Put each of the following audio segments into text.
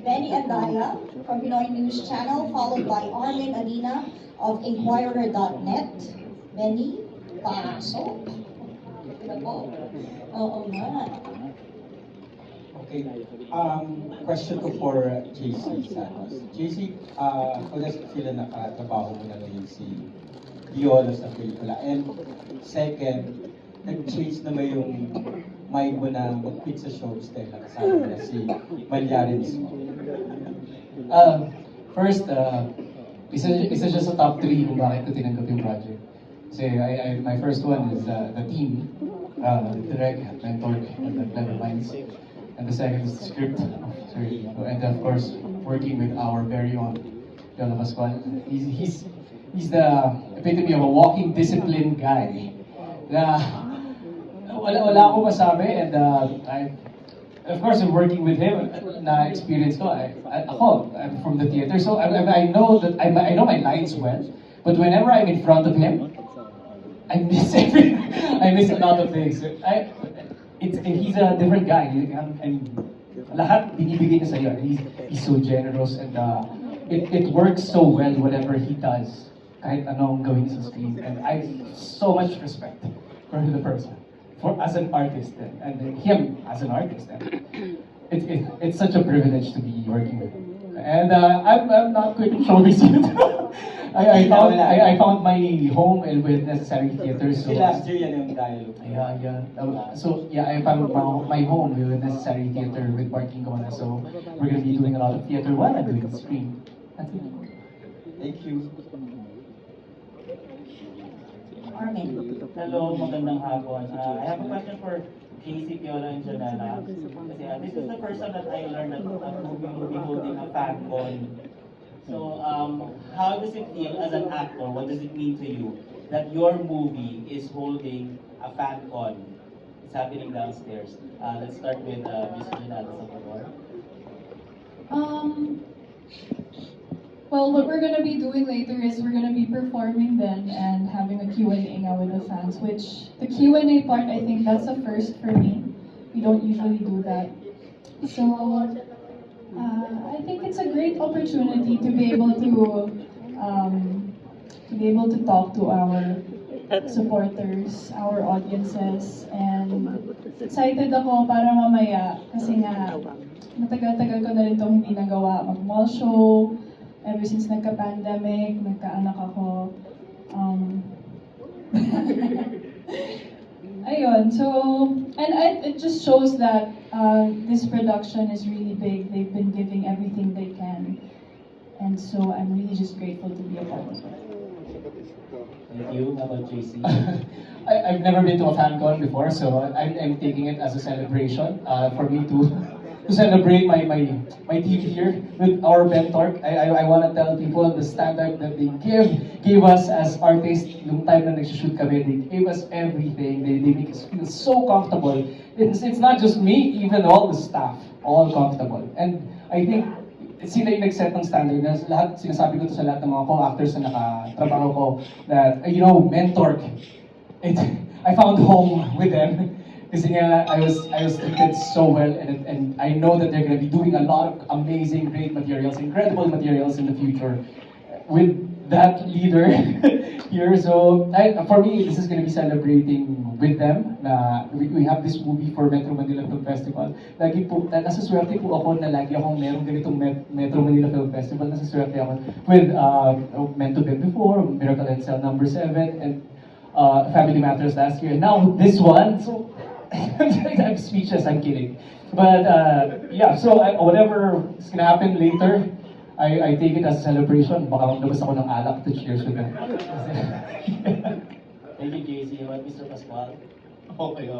Benny Andaya from Pinoy News Channel, followed by Armin Alina of Inquirer.net. Benny, pasok. Ito po. Oo nga. Okay. Question ko for JC Santos. JC, ulas sila nakatrabaho mo na ngayon si Piolo sa pelikula. And second, nag-change naman yung mind mo na mag-quit sa shows dahil nakasama mo na si Mallari mismo. First, isa siya sa top 3 kung bakit ko tinanggap yung project. Kasi my first one is the team, the direct, mentor, and the clever minds. And the second is the script. Sorry. And of course, working with our very own Piolo Pascual. He's the epitome of a walking discipline guy. Na wala akong masabi, and of course, I'm working with him. Na experience ko, I'm from the theater, so I know that I know my lines well. But whenever I'm in front of him, I miss a lot of things. He's a different guy. And lahat binibigay niya sa'yo. He's so generous, and it works so well whatever he does. Kahit anong gawin sa screen. And I have so much respect for the person, as an artist, and him as an artist. It's such a privilege to be working with him. And I'm not quitting showbiz yet. I found my home with Necessary Theater. So Last year yan yung dialogue. Yeah. So I found my home with Necessary Theater with Parking Gona. So we're gonna be doing a lot of theater while I'm doing the screen. That's it. Thank you. Armin. Hello, magandang hapon. I have a question for JC, Piolo, and Janella. Kasi this is the first time that I learned that a movie will be holding a fan con. So, how does it feel as an actor? What does it mean to you that your movie is holding a fan con? It's happening downstairs. Let's start with Ms. Janella Salvador. Well, what we're going to be doing later is we're going to be performing then and having a Q&A now with the fans, which the Q&A part, I think that's a first for me. We don't usually do that. So, I think it's a great opportunity to be able to talk to our supporters, our audiences, and excited ako para mamaya kasi nga matagal-tagal ko na rin itong hindi nagawa, mag-mall show. Ever since nagka-pandemic, nagka-anak ako. Ayun, so, and it just shows that this production is really big. They've been giving everything they can. And so I'm really just grateful to be a part of it. Thank you. How about JC? I've never been to a fan con before, so I'm taking it as a celebration for me to celebrate my team here with our mentor. I want to tell people the standard that they gave us as artists. Nung time na nag-shoot kami, they gave us everything. They make us feel so comfortable. It's not just me, even all the staff, all comfortable. And I think sila yung nag-set ng standard na lahat, sinasabi ko to sa lahat ng mga co-actors na nakatrabaho ko that, mentor. I found home with them. Kasi nga, I was treated so well, and I know that they're going to be doing a lot of amazing, great materials, incredible materials in the future with that leader here. So, for me, this is going to be celebrating with them. We have this movie for Metro Manila Film Festival. Lagi po, nasaswerte po ako na lagi akong merong ganitong Metro Manila Film Festival. Nasaswerte ako with Meant to Be Before, Miracle and Cell number 7, and Family Matters last year. And now, this one. So, I'm speechless, I'm kidding. But yeah, so whatever is gonna happen later, I take it as a celebration. Baka maglabas ako ng alak to cheers with them. Thank you, JC. How about Mr. Pascual? Okay.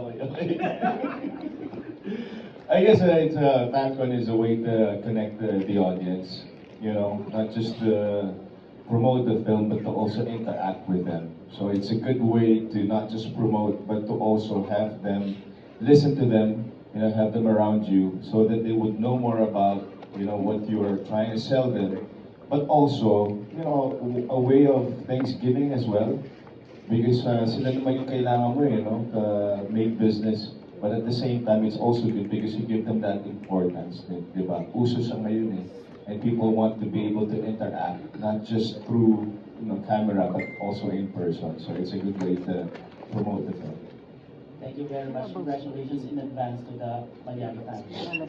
I guess FanCon is a way to connect the audience, not just to promote the film, but to also interact with them. So it's a good way to not just promote, but to also have them, listen to them, have them around you, so that they would know more about, what you're trying to sell them. But also, a way of Thanksgiving as well. Because sila naman yung kailangan mo, to make business. But at the same time, it's also good because you give them that importance, di ba? Uso siya ngayon eh. And people want to be able to interact, not just through camera, but also in person. So it's a good way to promote the film. Thank you very much. Congratulations in advance to the Mallari family.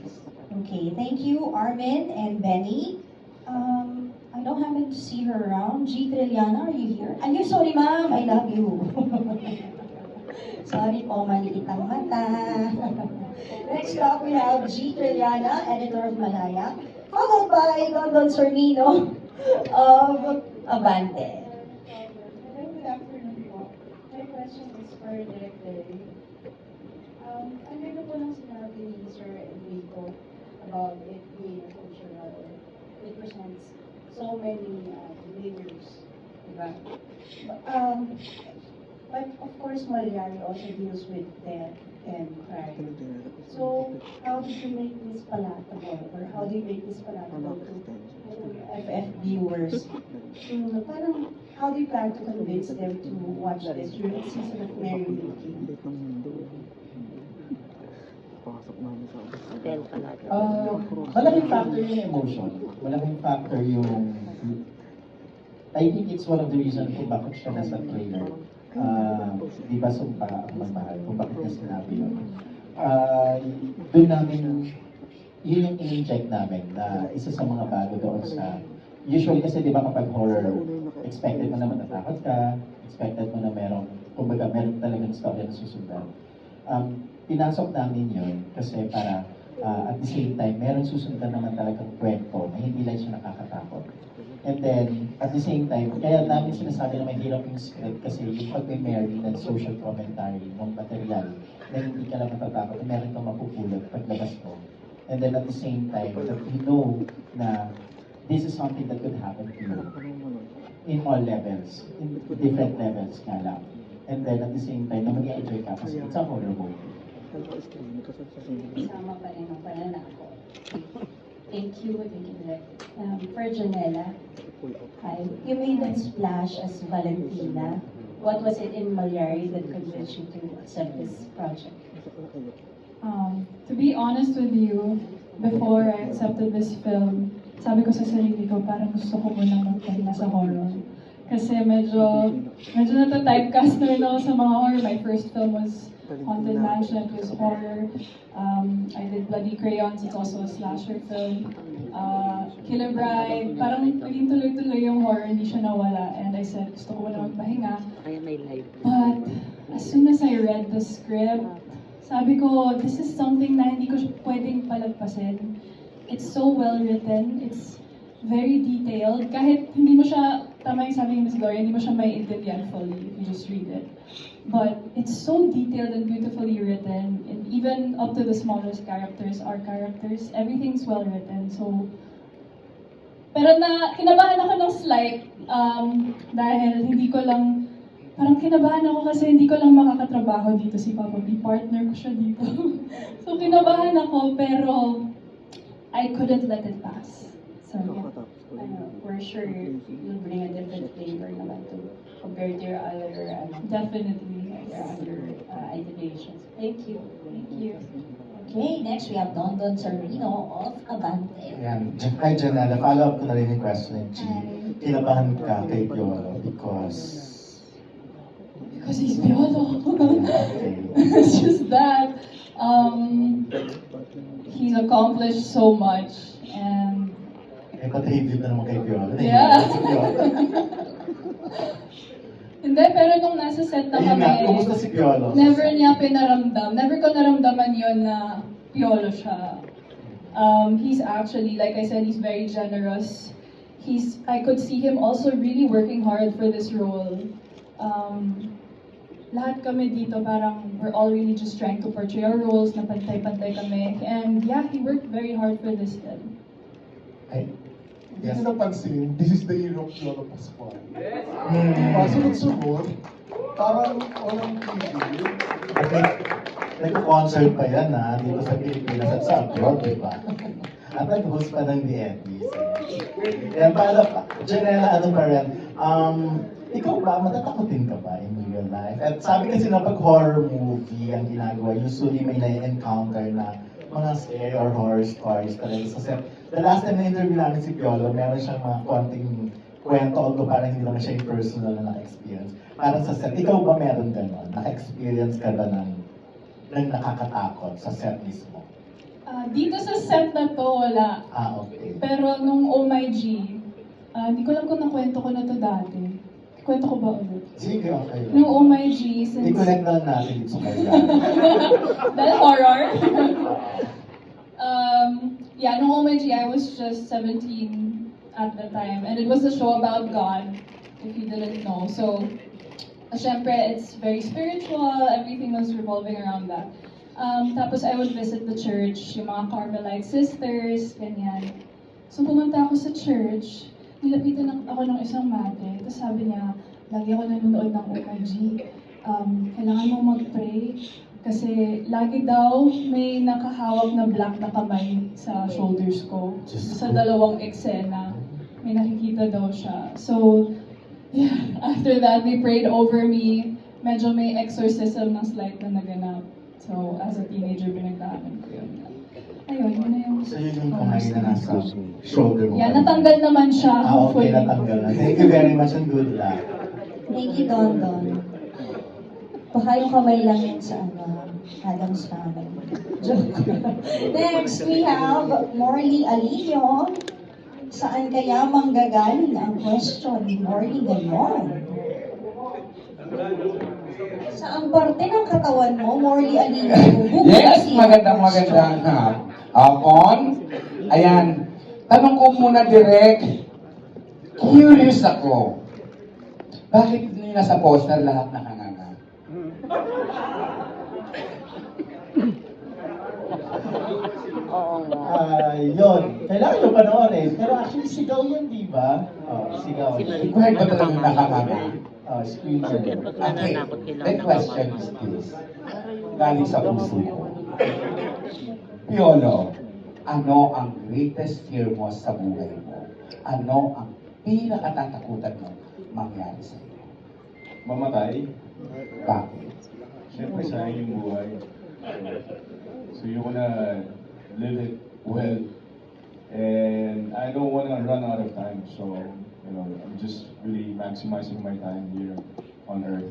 Okay, thank you, Armin and Benny. I don't happen to see her around. G. Trilliana, are you here? Are you sorry, ma'am? I love you. Sorry po, maliit ang mata. Next up, we have G. Trilliana, editor of Malaya, followed by Don Sornino of Abante. Good afternoon po. My question is for Direk Derry. Ang ganda po ng sinabi ni Sir Enrico about it being a cultural, it presents so many layers, diba? But of course, Mallari also deals with death and crime. So, how did you make this palatable, or how do you make this palatable to FF viewers? Parang, how do you plan to convince them to watch this during the season of merrymaking? Malaking factor yung emotion. Malaking factor yung... I think it's one of the reasons kung bakit siya nasa trailer. Di ba sumpa ang magmahal? Kung bakit niya sinabi yun. Doon namin, yun yung in-inject namin na isa sa mga bago doon sa... Usually kasi di ba kapag horror, expected mo na matatakot ka, expected mo na merong, kumbaga meron talagang story na susundan. Pinasok namin yun kasi para at the same time, meron susundan naman talagang kwento na hindi lang siya nakakatakot. And then, at the same time, kaya namin sinasabi na may hirap yung script kasi yung pag-Mary ng social commentary, ng material, na hindi ka lang matatakot, na meron kang mapupulot paglabas mo. And then at the same time, that you know na this is something that could happen to you in all levels, in different levels nga lang. And then at the same time, na mag-enjoy ka kasi it's a horror movie. Kasama pa rin ang pananako. Thank you, Direk. For Janella, hi. You made that splash as Valentina. What was it in Mallari that convinced you to accept this project? To be honest with you, before I accepted this film, sabi ko sa sarili ko, parang gusto ko munang magpahinga sa horror. Kasi medyo nata-typecast na rin ako sa mga horror. My first film was Haunted Mansion, it was horror. I did Bloody Crayons, it's also a slasher film. Killer Bride, parang naging tuloy-tuloy yung horror, hindi siya nawala. And I said, gusto ko na magpahinga. But as soon as I read the script, sabi ko, this is something na hindi ko pwedeng palagpasin. It's so well written, it's very detailed. Kahit hindi mo siya, tama yung sabi ni Ms. Gloria, hindi mo siya maiintindihan fully if you just read it. But it's so detailed and beautifully written, and even up to the smallest characters, our characters, everything's well written. So, pero kinabahan ako ng slight, dahil hindi ko lang, parang kinabahan ako kasi hindi ko lang makakatrabaho dito si Papa B. Partner ko siya dito. So, kinabahan ako, pero I couldn't let it pass. So, yeah. We're sure you'll bring a different flavor naman to compared to your other Definitely. your other iterations. Thank you. Thank you. Okay, next we have Don Sornino of Abante. Ayan. Hi, Janella. Follow-up ko na rin yung question ni G. Kinabahan ka kay Piolo because... Because he's Piolo. Okay. It's just that he's accomplished so much, and Eh, pa-tribute na naman kay Piolo. yeah. Si Piolo. Hindi, pero nung nasa set na Ayun nga, kami, kumusta si Piolo? never niya pinaramdam. Never ko naramdaman yun na Piolo siya. He's actually, like I said, he's very generous. I could see him also really working hard for this role. Lahat kami dito parang we're all really just trying to portray our roles, na pantay-pantay kami. And yeah, he worked very hard for this film. Ay, Hindi yes. ko napansin, this is the year of Piolo Pascual. Diba, sunod-sunod, parang walang tigil. Okay. Nag-concert pa yan dito sa Pilipinas at sa abroad, di ba? At nag-host pa ng DNPs. Yan, para pa. Janella, ano pa rin? Ikaw ba, matatakotin ka ba in real life. At sabi kasi na pag horror movie ang ginagawa, usually may na-encounter na mga scary or horror stories talaga sa set. The last time na interview namin si Piolo, meron siyang mga konting kwento, although parang hindi naman siya yung personal na naka-experience. Parang sa set, ikaw ba meron gano'n? Naka-experience ka ba ng nakakatakot sa set mismo? Dito sa set na to, wala. Okay. Pero nung Oh My G, hindi ko alam kung nakwento ko na to dati. Kwento ko ba ulit? Sige, okay. Nung Oh My G, since... I-connect lang natin dito sa Mallari. Dahil horror. Yeah, nung Oh My G, I was just 17 at the time. And it was a show about God, if you didn't know. So, syempre, it's very spiritual. Everything was revolving around that. Tapos I would visit the church, yung mga Carmelite sisters, ganyan. So pumunta ako sa church, nilapitan ako ng isang mate, tapos sabi niya, lagi ako nanonood ng OMG. Kailangan mo mag-pray, kasi lagi daw may nakahawak na black na kamay sa shoulders ko. Sa dalawang eksena, may nakikita daw siya. So, yeah, after that, they prayed over me. Medyo may exorcism na slight na naganap. So, as a teenager, pinagdaanan ko yun. Ayun, yun na yung... So yun yung kamay na nasa shoulder mo. Yeah, natanggal naman siya. Okay, Hopefully. natanggal na. Thank you very much and good luck. Thank you, Don Don. Baka yung kamay lang yun sa Adam's Family. Joke. Next, we have Morley Alillo. Saan kaya manggagaling ang question ni Morley gayon? Saan parte ng katawan mo, Morley Alillo? Yes, magandang hapon. Ayan, tanong ko muna direct, curious ako. Bakit nyo nasa poster lahat nakanganga? Yun. Kailangan nyo panoorin. Pero actually, sigaw yun, di ba? Sigaw. Bakit ba talagang nakanganga? Screamer. Okay, the question is this. Galing sa puso ko. Piolo, ano ang greatest fear mo sa buhay mo? Ano ang pinakatatakutan mo mangyari sa iyo? Mamatay? Bakit? Siyempre, sayang yung buhay. So you wanna live it well. And I don't wanna run out of time. So, you know, I'm just really maximizing my time here on Earth.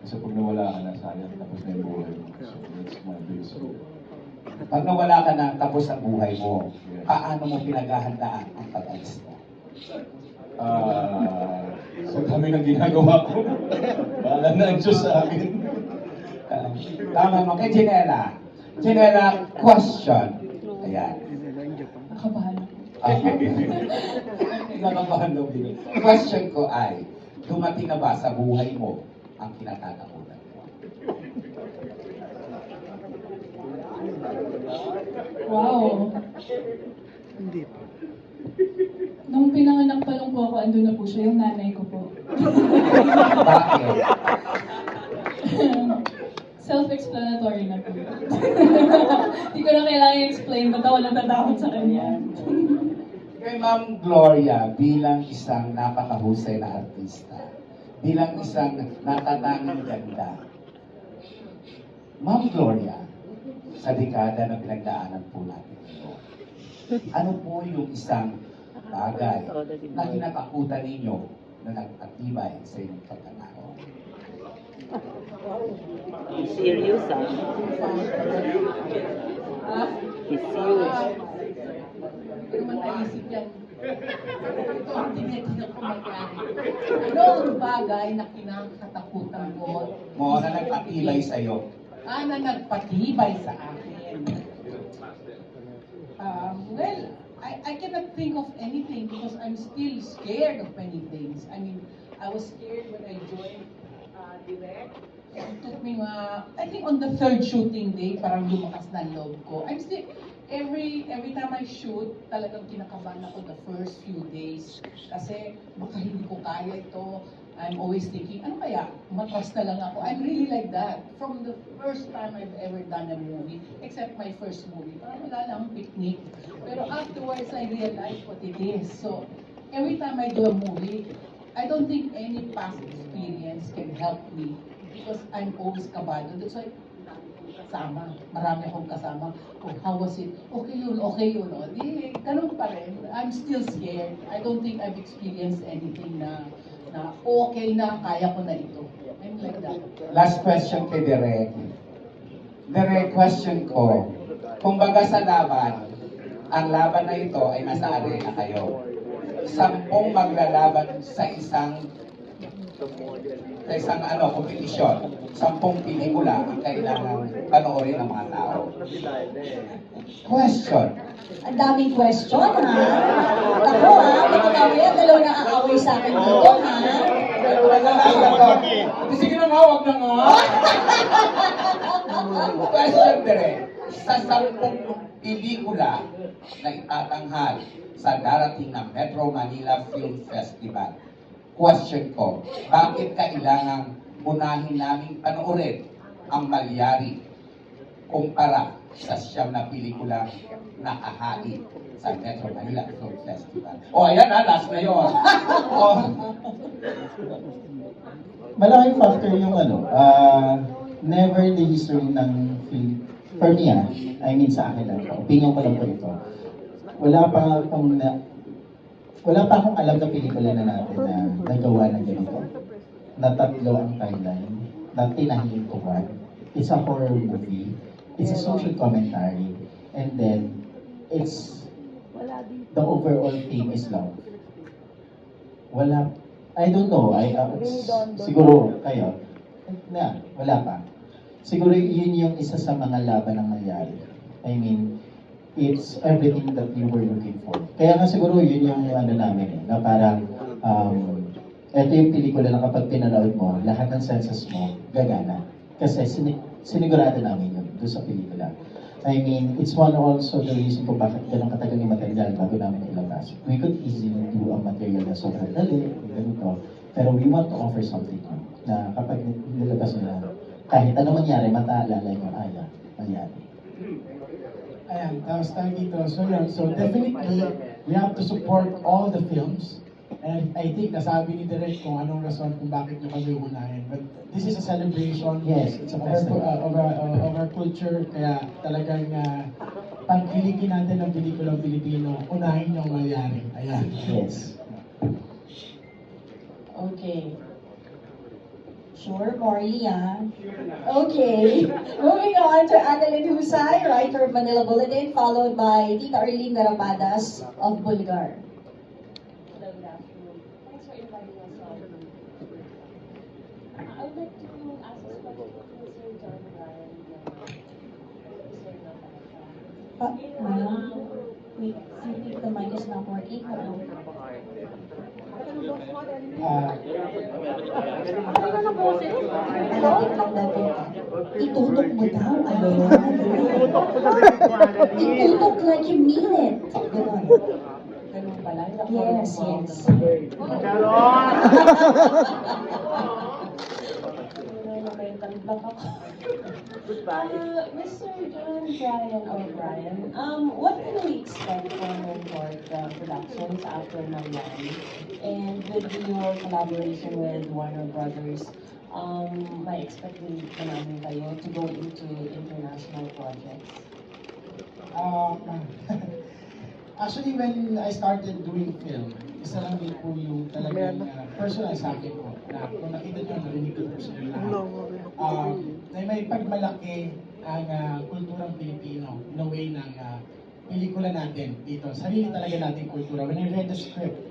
Kasi pag nawala ka na, sayang, tapos na yung buhay mo. So that's my biggest fear. Pag nawala ka na tapos ang buhay mo, paano mo pinaghahandaan ang pag-alis mo? So kami ng ginagawa ko. Bahala na ang Diyos sa akin. Tama mo. Kay Janella. Janella, question. Ayan. Nakabahan ako. Nakabahan daw din. Question ko ay, dumating na ba sa buhay mo ang kinatatakutan mo? Wow. Nung pinanganak pa lang po ako, andun na po siya, yung nanay ko po. Bakit? Self-explanatory na po. Hindi ko na kailangan i-explain, ba't ako natatakot sa kanya. Kay Ma'am Gloria, bilang isang napakahusay na artista, bilang isang natatanging ganda, Ma'am Gloria, sa dekada na pinagdaanan po natin ito, ano po yung isang bagay na kinatakutan ninyo na nagpatibay sa inyong pagkatao? Serious ah. He's serious. Pero man naisip yan. Ito ang tinitin ko magyari. Ano ang bagay na kinakatakutan mo? Mo na nagpatibay sa'yo. Na nagpatibay sa akin. Well, I cannot think of anything because I'm still scared of many things. I mean, I was scared when I joined direct. It took me I think on the third shooting day, parang lumakas na loob ko. I'm still, every time I shoot, talagang kinakabahan ako the first few days. Kasi baka hindi ko kaya ito. I'm always thinking, ano kaya? Matras na lang ako. I'm really like that. From the first time I've ever done a movie, except my first movie, parang wala lang picnic. Pero afterwards, I realized what it is. So, every time I do a movie, I don't think any past experience can help me because I'm always kabado. That's why kasama. Marami akong kasama. Oh, how was it? Okay yun, okay yun. O, di, ganun pa rin. I'm still scared. I don't think I've experienced anything na okay na, kaya ko na ito. I'm like that. Last question kay Derek. Derek, question ko. Kumbaga sa laban, ang laban na ito ay nasa arena kayo. 10 maglalaban sa isang kompetisyon. 10 pelikula ang kailangan panoorin ng mga tao. Question. Ang daming question, ha? Ako, ha? Baka mamaya dalawa na aaway sa akin dito, ha? Sige na nga, huwag na nga. Question, Derek. Sa 10 pelikula na itatanghal sa darating na Metro Manila Film Festival, question ko, bakit kailangang unahin naming panoorin ang Mallari kumpara sa 9 na pelikula na kahain sa Metro Manila Film Festival? O, ayan na, last na yun. Malaking factor yung never in the history ng film, for me I mean sa akin lang, opinion ko lang po ito, wala pa akong alam na pelikula na natin na nagawa ng ganito, na 3 ang timeline, na tinahintuan. It's a horror movie, it's a social commentary, and then it's the overall theme is love. Wala, I don't know, siguro kayo, wala pa. Siguro yun yung isa sa mga laban ng Mallari. I mean, it's everything that you were looking for. Kaya nga siguro yun yung namin na parang, ito yung pelikula na kapag pinanood mo, lahat ng senses mo gagana. Kasi sinigurado namin yun doon sa pelikula. I mean, it's one also the reason kung bakit ganun katagal yung material bago namin ilabas. We could easily do a material na sobrang dali, ganito. Pero we want to offer something na kapag nilabas nila, kahit ano mangyari, mataalala nyo, mangyari. Ayan, tapos tayo dito. So definitely, we have to support all the films. And I think nasabi ni Derek kung anong rason kung bakit nyo kami unahin. But this is a celebration. Yes, it's a festival. Of our culture. Kaya talagang pagkiligin natin ng pelikulang Pilipino, unahin yung Mallari. Ayan. Yes. Okay. Sure, Morley, ah. Okay. Moving on to Annalyn Husay, writer of Manila Bulletin, followed by Tita Arlene Darapadas of Bulgar. Good afternoon. Thanks for inviting us on. I would like to ask a question of Mr. John Ryan. Mr. Wait, I think the mic is not working. Hold on. Malapit lang daw po. Itutok mo daw. Itutok like you mean it. Ganon. Ganun pala. Yes, yes. Mr. John Brian, what can we expect from Report Productions after Mallari? And with your collaboration with Warner Brothers, may expected ka namin kayo to go into international projects? Actually, when I started doing film, isa lang din po yung talagang personal sa akin po. Na kung nakita nyo, narinig ko po sila lahat. Na may pagmalaki ang kulturang Pilipino in a way ng pelikula natin dito. Sarili talaga natin kultura. When I read the script,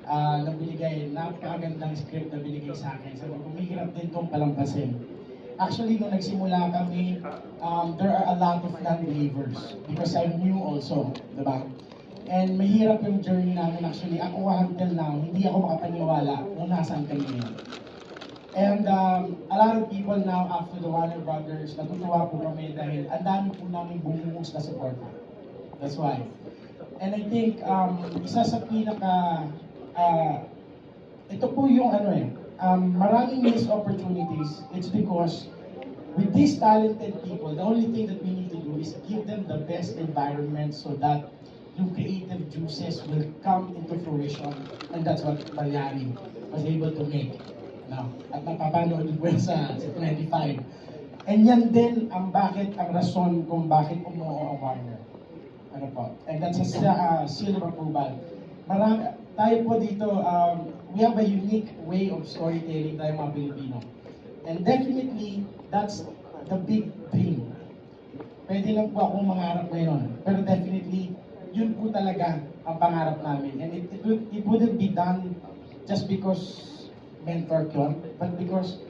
na binigay, napakagandang script na binigay sa akin. Sabi ko, mahirap din itong palampasin. Actually, nung nagsimula kami, there are a lot of non-believers because I'm new also, diba? And mahirap yung journey namin actually. Ako until now, hindi ako makapaniwala kung nasaan kami ngayon. And a lot of people now after the Warner Brothers, natutuwa po kami dahil ang dami po namin bumuhos na support. That's why. And I think isa sa pinaka, ito po yung maraming missed opportunities. It's because with these talented people, the only thing that we need to do is give them the best environment so that yung creative juices will come into fruition. And that's what Mallari was able to make. No? At napapanood po yan sa 25. And yan din ang rason kung bakit umuo ang Warner. Ano po? And that's a seal of approval. Tayo po dito, we have a unique way of storytelling tayo mga Pilipino. And definitely, that's the big dream. Pwede lang po akong mangarap ngayon. Pero definitely, yun po talaga ang pangarap namin. And it wouldn't be done just because mentor yun, but because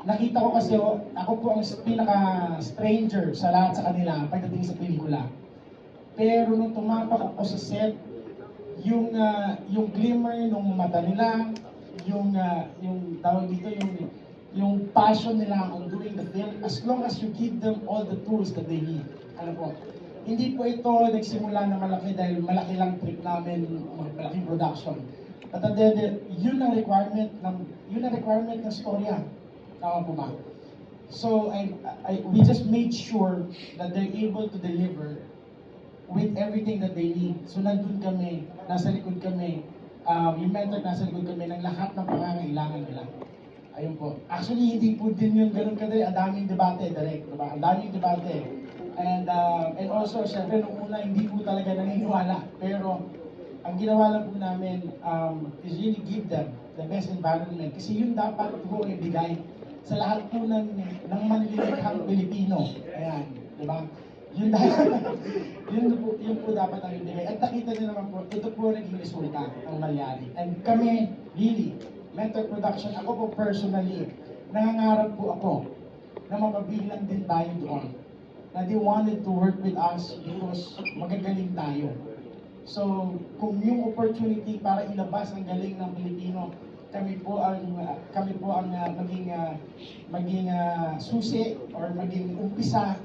nakita ko kasi ako po ang pinaka-stranger sa lahat sa kanila pagdating sa pelikula. Pero nung tumapak ako sa set, yung glimmer ng mata nila, yung tawag dito, yung passion nila on doing the film, as long as you give them all the tools that they need. Ano po? Hindi po ito nagsimula na malaki dahil malaki lang trip namin, malaking production. But then, yun ang requirement ng storya. Tama po ba? So, we just made sure that they're able to deliver with everything that they need. So, nandun kami, nasa likod kami, yung mentor nasa likod kami ng lahat ng pangangailangan nila. Ayun po. Actually, hindi po din yun ganun kadali. Ang daming debate, direct. Diba? Ang daming debate. And also, syempre, nung una, hindi po talaga naniniwala. Pero, ang ginawa lang po namin is really give them the best environment. Kasi yun dapat po ibigay sa lahat po ng manlilikhang Pilipino. Ayan. Diba? Yun po dapat ang ibigay. At nakita niyo naman po, ito po naging resulta ng Mallari. And kami, really, Mentor Production, ako po personally, nangangarap po ako na mapabilang din tayo doon. Na they wanted to work with us because magagaling tayo. So, kung yung opportunity para ilabas ang galing ng Pilipino, kami po ang maging susi or maging umpisa,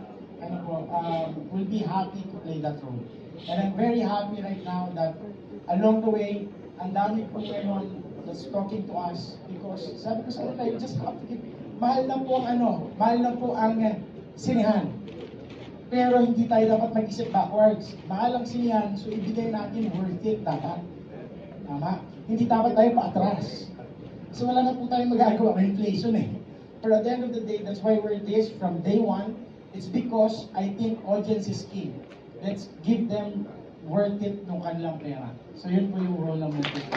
we'll be happy to play that role. And I'm very happy right now that along the way, ang dami po ngayon that's talking to us because sabi ko sa kanila, you just have to give, mahal na po ang sinihan. Pero hindi tayo dapat mag-isip backwards. Mahal ang sinihan, so ibigay natin worth it dapat. Tama? Hindi dapat tayo paatras. So wala na po tayong magagawa ng inflation eh. But at the end of the day, that's why we're this from day one. It's because I think audience is key. Let's give them worth it ng kanilang pera. So yun po yung role ng Mentor.